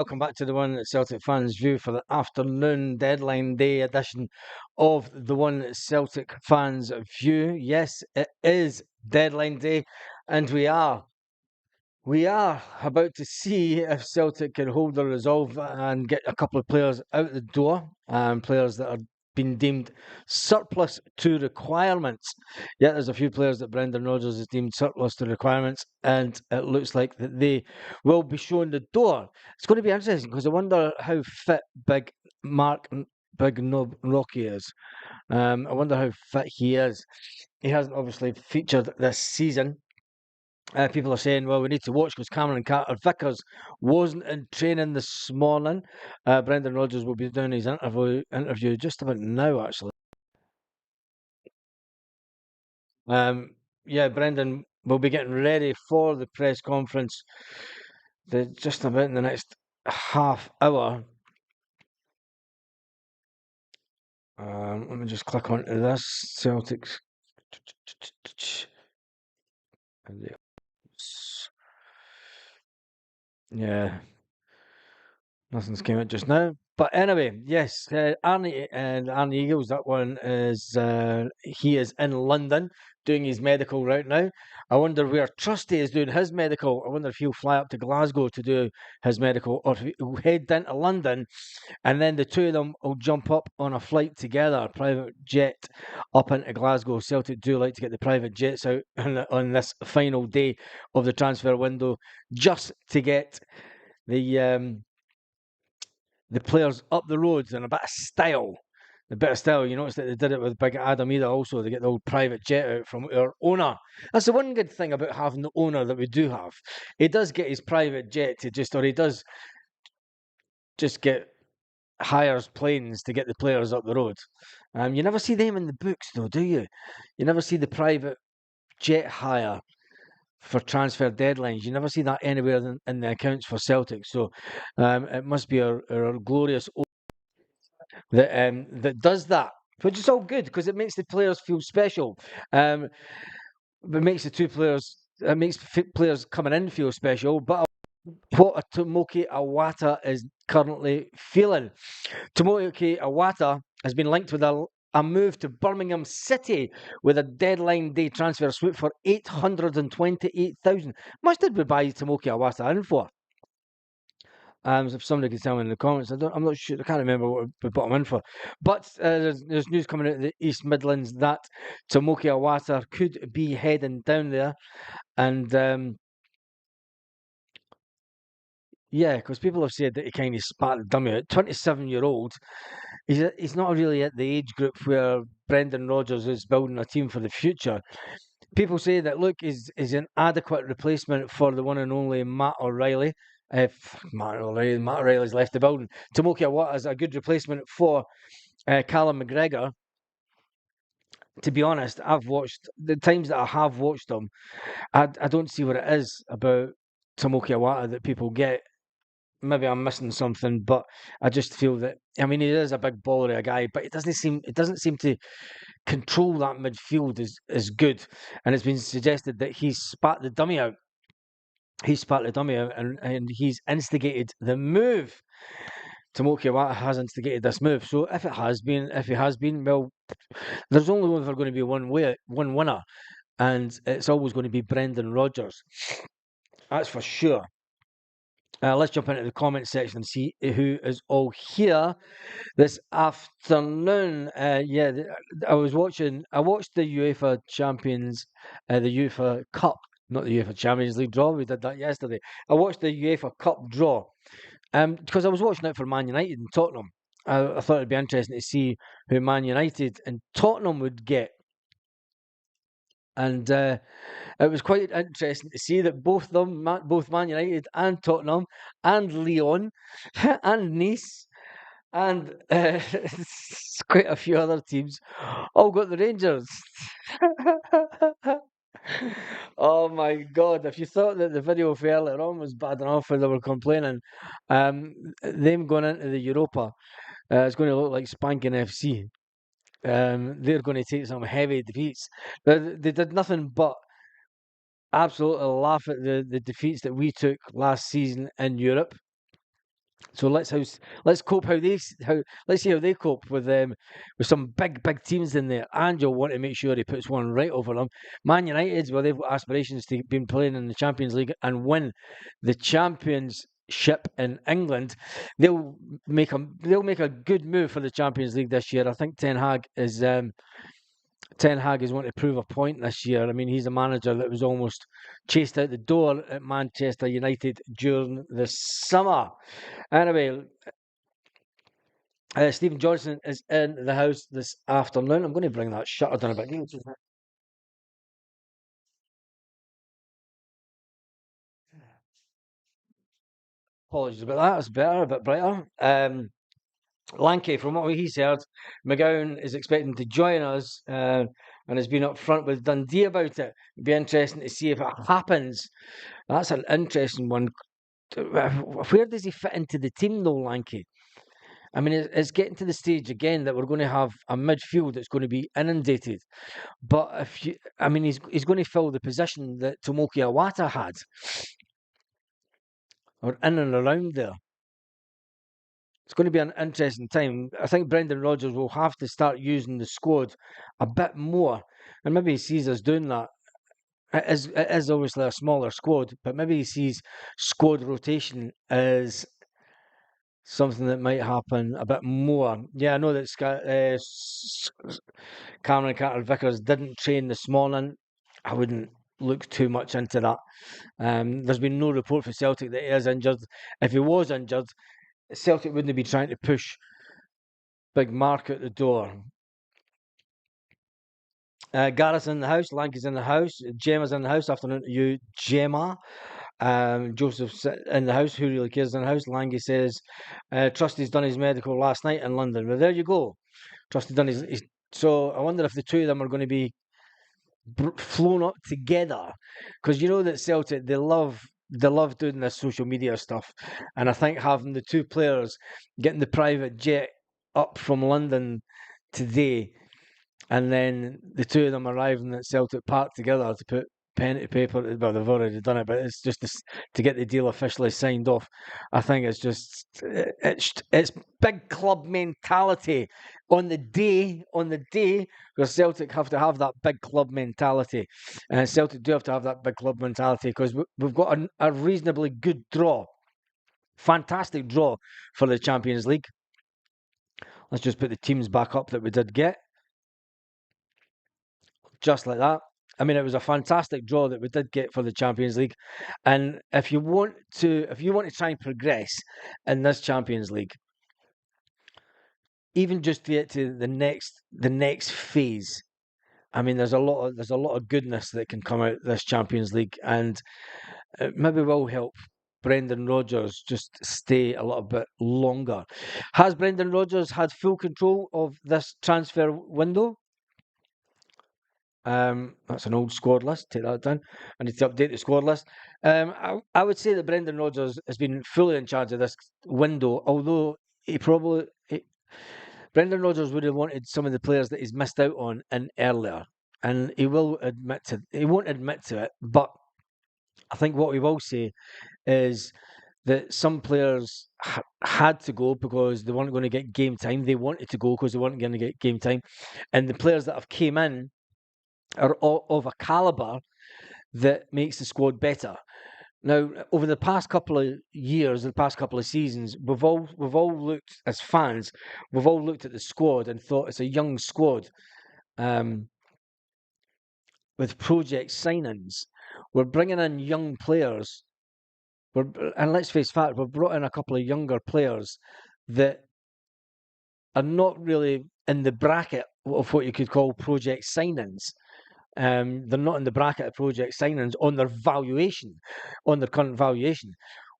welcome back to the One that Celtic Fans View for the afternoon deadline day edition of the One that Celtic Fans View. Yes, it is deadline day, and we are about to see if Celtic can hold their resolve and get a couple of players out the door, players that are been deemed surplus to requirements. Yeah, there's a few players that Brendan Rodgers has deemed surplus to requirements, and it looks like that they will be showing the door. It's going to be interesting because I wonder how fit Big Nob Rocky is. I wonder how fit he is. He hasn't obviously featured this season. People are saying, well, we need to watch because Cameron Carter-Vickers wasn't in training this morning. Brendan Rodgers will be doing his interview just about now, actually. Yeah, Brendan will be getting ready for the press conference just about in the next half hour. Let me just click onto this. Celtics. Yeah. Nothing's came out just now. But anyway, yes, Arnie Eagles, that one is, he is in London doing his medical right now. I wonder where Trusty is doing his medical. I wonder if he'll fly up to Glasgow to do his medical or if he'll head down to London and then the two of them will jump up on a flight together, a private jet up into Glasgow. Celtic do like to get the private jets out on this final day of the transfer window just to get the players up the roads in a bit of style. A bit of style. You notice that they did it with Big Adam Ida also. They get the old private jet out from our owner. That's the one good thing about having the owner that we do have. He does get his private jet to or he does just get hires planes to get the players up the road. You never see them in the books though, do you? You never see the private jet hire for transfer deadlines. You never see that anywhere in the accounts for Celtic. So it must be our glorious that does that, which is all good because it makes the players feel special. It makes the two players, it makes players coming in feel special. But what a Tomoki Iwata is currently feeling. Tomoki Iwata has been linked with a move to Birmingham City with a deadline day transfer swoop for 828,000. How much did we buy Tomoki Iwata in for? If somebody could tell me in the comments, I'm not sure. I can't remember what we bought him in for. But there's news coming out of the East Midlands that Tomoki Iwata could be heading down there, and yeah, because people have said that he kind of spat the dummy out. 27-year-old, he's not really at the age group where Brendan Rodgers is building a team for the future. People say that look is an adequate replacement for the one and only Matt O'Reilly. If Matt O'Reilly's left the building, Tomoki Iwata is a good replacement for Callum McGregor. To be honest, I've watched the times that I have watched him. I don't see what it is about Tomoki Iwata that people get. Maybe I'm missing something, but I just feel that I mean he is a big baller of a guy, but it doesn't seem to control that midfield as good. And it's been suggested that he's spat the dummy out. He's spat the dummy out and he's instigated the move. Tomoki Iwata has instigated this move. So if he has been, well, there's only ever going to be one winner, and it's always going to be Brendan Rodgers. That's for sure. Let's jump into the comment section and see who is all here this afternoon. I watched the UEFA Champions, the UEFA Cup, not the UEFA Champions League draw. We did that yesterday. I watched the UEFA Cup draw because I was watching it for Man United and Tottenham. I thought it'd be interesting to see who Man United and Tottenham would get. And it was quite interesting to see that both Man United and Tottenham and Lyon and Nice and quite a few other teams all got the Rangers. Oh my God! If you thought that the video for earlier on was bad enough where they were complaining, them going into the Europa, it's going to look like Spanking FC. They're going to take some heavy defeats. They did nothing but absolutely laugh at the defeats that we took last season in Europe. So let's cope how they how let's see how they cope with some big teams in there. And you'll want to make sure he puts one right over them. Man United, well, they've got aspirations to be playing in the Champions League and win the Championship in England. They'll make a good move for the Champions League this year. I think Ten Hag is wanting to prove a point this year. I mean, he's a manager that was almost chased out the door at Manchester United during the summer. Anyway, Stephen Johnson is in the house this afternoon. I'm going to bring that shutter down a bit. Apologies about that. It's better, a bit brighter. Lanky, from what he's heard, McGowan is expecting to join us and has been up front with Dundee about it. It'd be interesting to see if it happens. That's an interesting one. Where does he fit into the team, though, Lanky? I mean, it's getting to the stage again that we're going to have a midfield that's going to be inundated. But I mean, he's going to fill the position that Tomoki Iwata had, or in and around there. It's going to be an interesting time. I think Brendan Rodgers will have to start using the squad a bit more, and maybe he sees us doing that. It is obviously a smaller squad, but maybe he sees squad rotation as something that might happen a bit more. Yeah, I know that Cameron Carter Vickers didn't train this morning. I wouldn't look too much into that. There's been no report for Celtic that he is injured. If he was injured, Celtic wouldn't be trying to push Big Mark out the door. Gareth's in the house, Lanky's in the house, Gemma's in the house. Afternoon to you, Gemma. Joseph's in the house. Who really cares in the house? Langy says, Trusty's done his medical last night in London. Well, there you go. Trusty done his. So I wonder if the two of them are going to be flown up together, because you know that Celtic they love doing this social media stuff, and I think having the two players getting the private jet up from London today, and then the two of them arriving at Celtic Park together to put pen to paper. Well, they've already done it, but it's just to get the deal officially signed off. I think it's big club mentality on the day because Celtic have to have that big club mentality, and Celtic do have to have that big club mentality because we've got a reasonably good draw, fantastic draw for the Champions League. Let's just put the teams back up that we did get. Just like that. I mean, it was a fantastic draw that we did get for the Champions League, and if you want to try and progress in this Champions League, even just to get to the next phase, I mean, there's a lot of goodness that can come out of this Champions League, and it maybe will help Brendan Rodgers just stay a little bit longer. Has Brendan Rodgers had full control of this transfer window? That's an old squad list. Take that down. I need to update the squad list. I would say that Brendan Rodgers has been fully in charge of this window, although Brendan Rodgers would have wanted some of the players that he's missed out on in earlier, and he won't admit to it, but I think what we will say is that some players had to go because they weren't going to get game time. They wanted to go because they weren't going to get game time, and the players that have came in are of a caliber that makes the squad better. Now, over the past couple of years, the past couple of seasons, we've all looked as fans, we've all looked at the squad and thought it's a young squad um, with project signings. We're bringing in young players, and let's face fact, we've brought in a couple of younger players that are not really in the bracket of what you could call project signings. They're not in the bracket of project signings on their valuation, on their current valuation,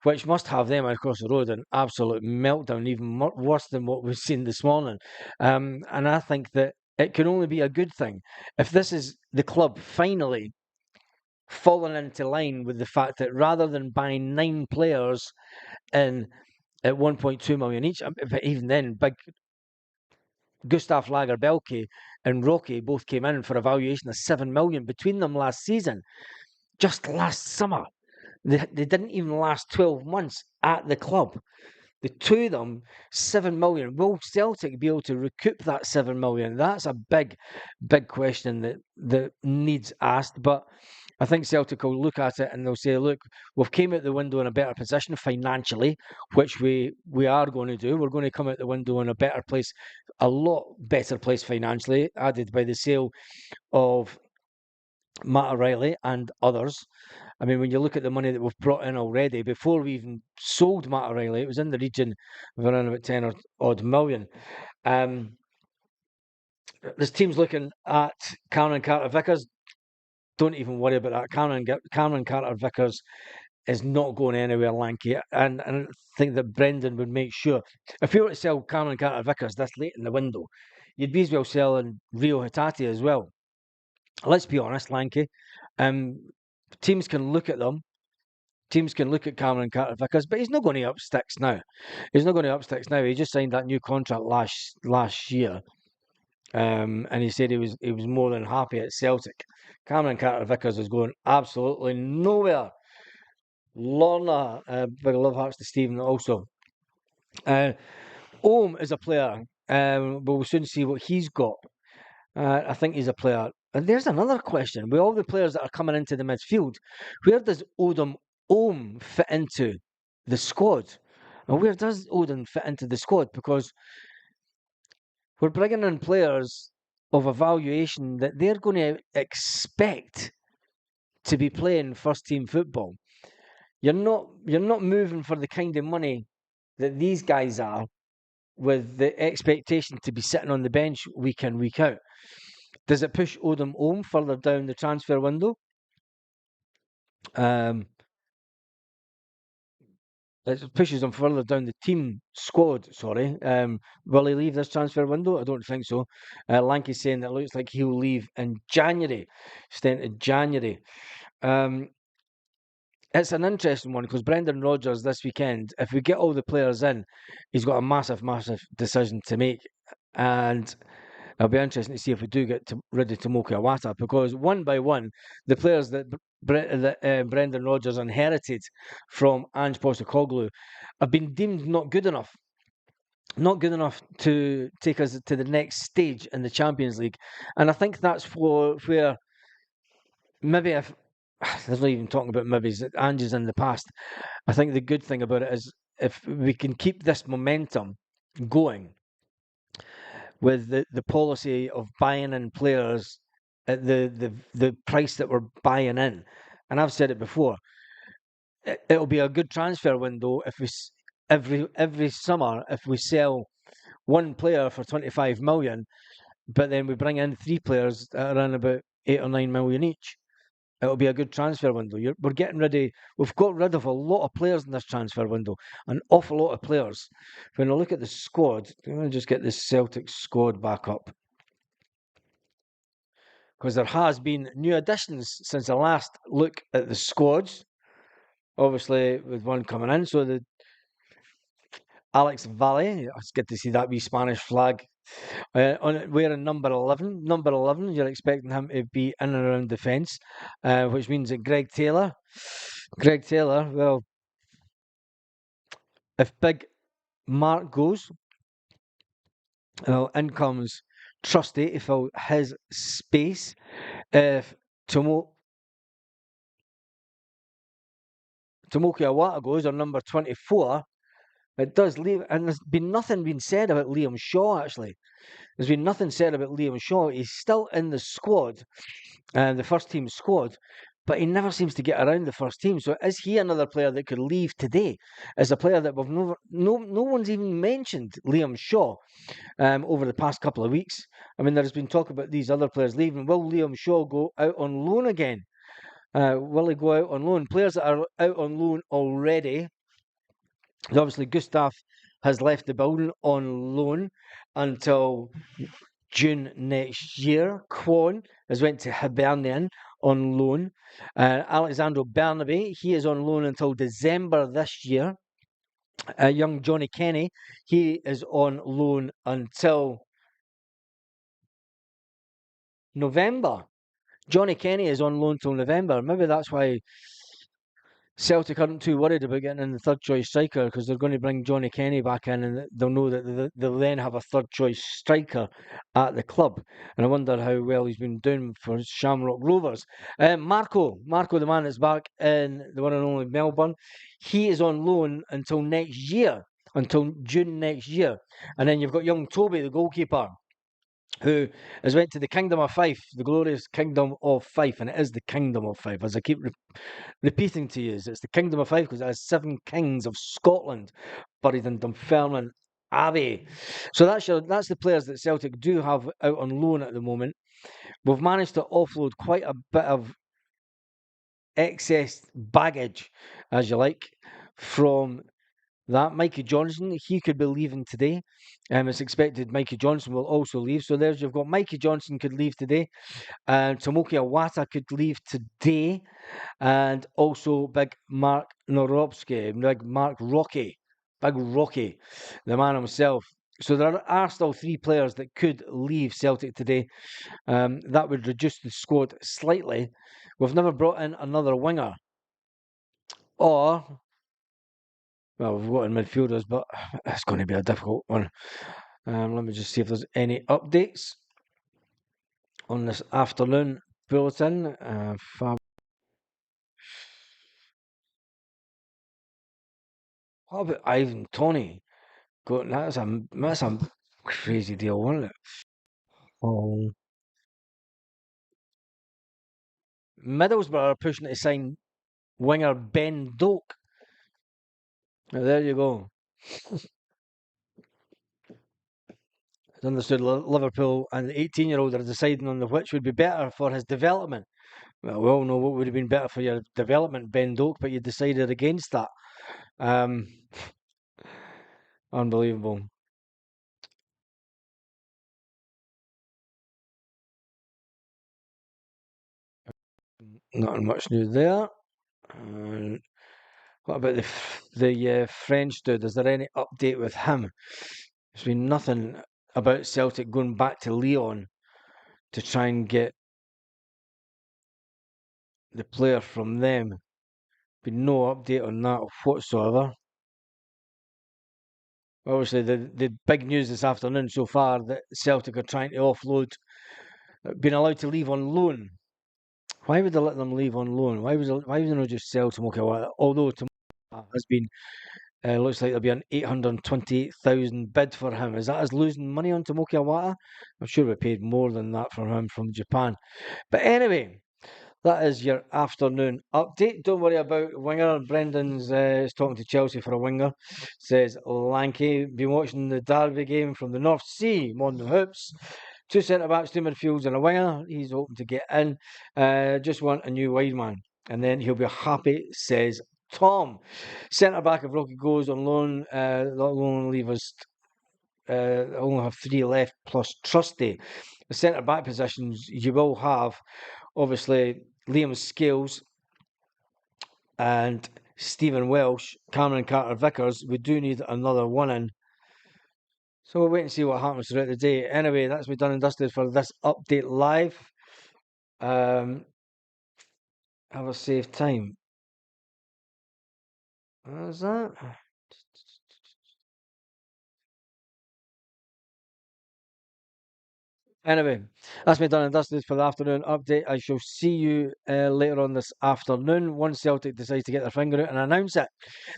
which must have them across the road an absolute meltdown, even worse than what we've seen this morning. And I think that it can only be a good thing if this is the club finally falling into line with the fact that rather than buying 9 players in at 1.2 million each, but even then, big Gustav Lagerbielke and Rocky both came in for a valuation of 7 million between them last season, just last summer. They didn't even last 12 months at the club. The two of them, 7 million. Will Celtic be able to recoup that 7 million? That's a big question that needs asked. But I think Celtic will look at it and they'll say, look, we've came out the window in a better position financially, which we are going to do. We're going to come out the window in a better place, a lot better place financially, added by the sale of Matt O'Reilly and others. I mean, when you look at the money that we've brought in already, before we even sold Matt O'Reilly, it was in the region of around about 10 or odd million. This team's looking at Cameron Carter Vickers. Don't even worry about that. Cameron Carter Vickers is not going anywhere, Lanky. And I think that Brendan would make sure. If you were to sell Cameron Carter Vickers this late in the window, you'd be as well selling Rio Hatate as well. Let's be honest, Lanky. Teams can look at them. Teams can look at Cameron Carter Vickers, but he's not going to up sticks now. He's not going to up sticks now. He just signed that new contract last year, and he said he was more than happy at Celtic. Cameron Carter Vickers is going absolutely nowhere. Lorna, big love hearts to Stephen also. Ohm is a player, but we'll soon see what he's got. I think he's a player. And there's another question. With all the players that are coming into the midfield, where does Odom Ohm fit into the squad? And where does Odom fit into the squad? Because we're bringing in players of a valuation that they're going to expect to be playing first team football. You're not moving for the kind of money that these guys are, with the expectation to be sitting on the bench week in, week out. Does it push Odom Ohm further down the transfer window? Um, it pushes him further down the team squad. Sorry. Will he leave this transfer window? I don't think so. Lanky's saying that it looks like he'll leave in January, stint in January. It's an interesting one because Brendan Rodgers this weekend, if we get all the players in, he's got a massive decision to make. And it'll be interesting to see if we do get rid of Tomoki Iwata, because one by one, the players that Brendan Rodgers inherited from Ange Postecoglou have been deemed not good enough. Not good enough to take us to the next stage in the Champions League. And I think that's where maybe if there's not even talking about maybes, Ange's in the past. I think the good thing about it is if we can keep this momentum going with the policy of buying in players at the price that we're buying in. And I've said it before, it'll be a good transfer window if every summer if we sell one player for 25 million, but then we bring in three players at around about 8 or 9 million each. It'll be a good transfer window. We're getting ready. We've got rid of a lot of players in this transfer window, an awful lot of players. When I look at the squad, I'm going to just get this Celtic squad back up, because there has been new additions since the last look at the squads. Obviously, with one coming in, so the Alex Valle, it's good to see that wee Spanish flag wearing number 11. Number 11, you're expecting him to be in and around defence, which means that Greg Taylor, well, if Big Mark goes, well, in comes Trusty to fill his space. If Tomoki Iwata goes, or number 24, it does leave, and there's been nothing been said about Liam Shaw, actually. There's been nothing said about Liam Shaw. He's still in the squad, the first team squad, but he never seems to get around the first team. So is he another player that could leave today? As a player that we've no one's even mentioned Liam Shaw over the past couple of weeks. I mean, there's been talk about these other players leaving. Will Liam Shaw go out on loan again? Will he go out on loan? Players that are out on loan already. Obviously, Gustav has left the building on loan until June next year. Kwon has went to Hibernian on loan. Alexandro Bernabe, he is on loan until December this year. Young Johnny Kenny, he is on loan until November. Johnny Kenny is on loan till November. Maybe that's why Celtic aren't too worried about getting in the third choice striker because they're going to bring Johnny Kenny back in, and they'll know that they'll then have a third choice striker at the club. And I wonder how well he's been doing for Shamrock Rovers. Marco, the man that's back in the one and only Melbourne, he is on loan until next year, until June next year. And then you've got young Toby, the goalkeeper, who has went to the Kingdom of Fife, the glorious Kingdom of Fife, and it is the Kingdom of Fife, as I keep repeating to you. It's the Kingdom of Fife because it has 7 kings of Scotland buried in Dunfermline Abbey. So that's the players that Celtic do have out on loan at the moment. We've managed to offload quite a bit of excess baggage, as you like, from that. Mikey Johnson, he could be leaving today. It's expected Mikey Johnson will also leave. So there's you've got Mikey Johnson could leave today, and Tomoki Iwata could leave today, and also big Mark Norowski, big Mark Rocky, big Rocky, the man himself. So there are still 3 players that could leave Celtic today. That would reduce the squad slightly. We've never brought in another winger, or well, we've got in midfielders, but it's going to be a difficult one. Let me just see if there's any updates on this afternoon bulletin. What about Ivan Tony? That's a crazy deal, wasn't it? Oh. Middlesbrough are pushing to sign winger Ben Doak. Now, there you go. It's understood Liverpool and the 18-year-old are deciding on which would be better for his development. Well, we all know what would have been better for your development, Ben Doak, but you decided against that. Um, Unbelievable. Not much news there. And what about the French dude? Is there any update with him? There's been nothing about Celtic going back to Lyon to try and get the player from them. Been no update on that whatsoever. Obviously, the big news this afternoon so far that Celtic are trying to offload, being allowed to leave on loan. Why would they let them leave on loan? Why would they not just sell Tomoki Iwata? Although Tomoki has been, looks like there'll be an 828,000 bid for him. Is that us losing money on Tomoki Iwata? I'm sure we paid more than that for him from Japan. But anyway, that is your afternoon update. Don't worry about winger. Brendan's is talking to Chelsea for a winger. Says Lanky. Been watching the Derby game from the North Sea, Modern Hoops. 2 centre-backs, 2 midfields and a winger. He's hoping to get in. Just want a new wide man. And then he'll be happy, says Tom. Centre-back, if Rocky goes on loan, that'll only leave us only have 3 left plus Trusty. The centre back positions you will have obviously Liam Scales and Stephen Welsh, Cameron Carter Vickers. We do need another one in. So we'll wait and see what happens throughout the day. Anyway, that's me done and dusted for this update live. Um, have a safe time. How's that? Anyway, that's me done and dusted for the afternoon update. I shall see you later on this afternoon once Celtic decides to get their finger out and announce it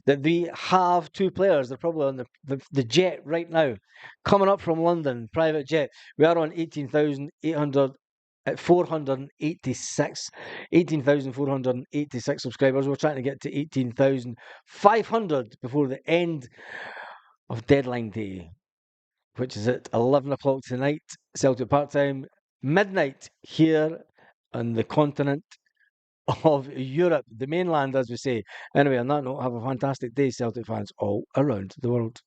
that they have 2 players. They're probably on the jet right now, coming up from London, private jet. We are on 18,800 at 486, 18,486 subscribers. We're trying to get to 18,500 before the end of deadline day, which is at 11 o'clock tonight, Celtic Park time, midnight here on the continent of Europe, the mainland, as we say. Anyway, on that note, have a fantastic day, Celtic fans all around the world.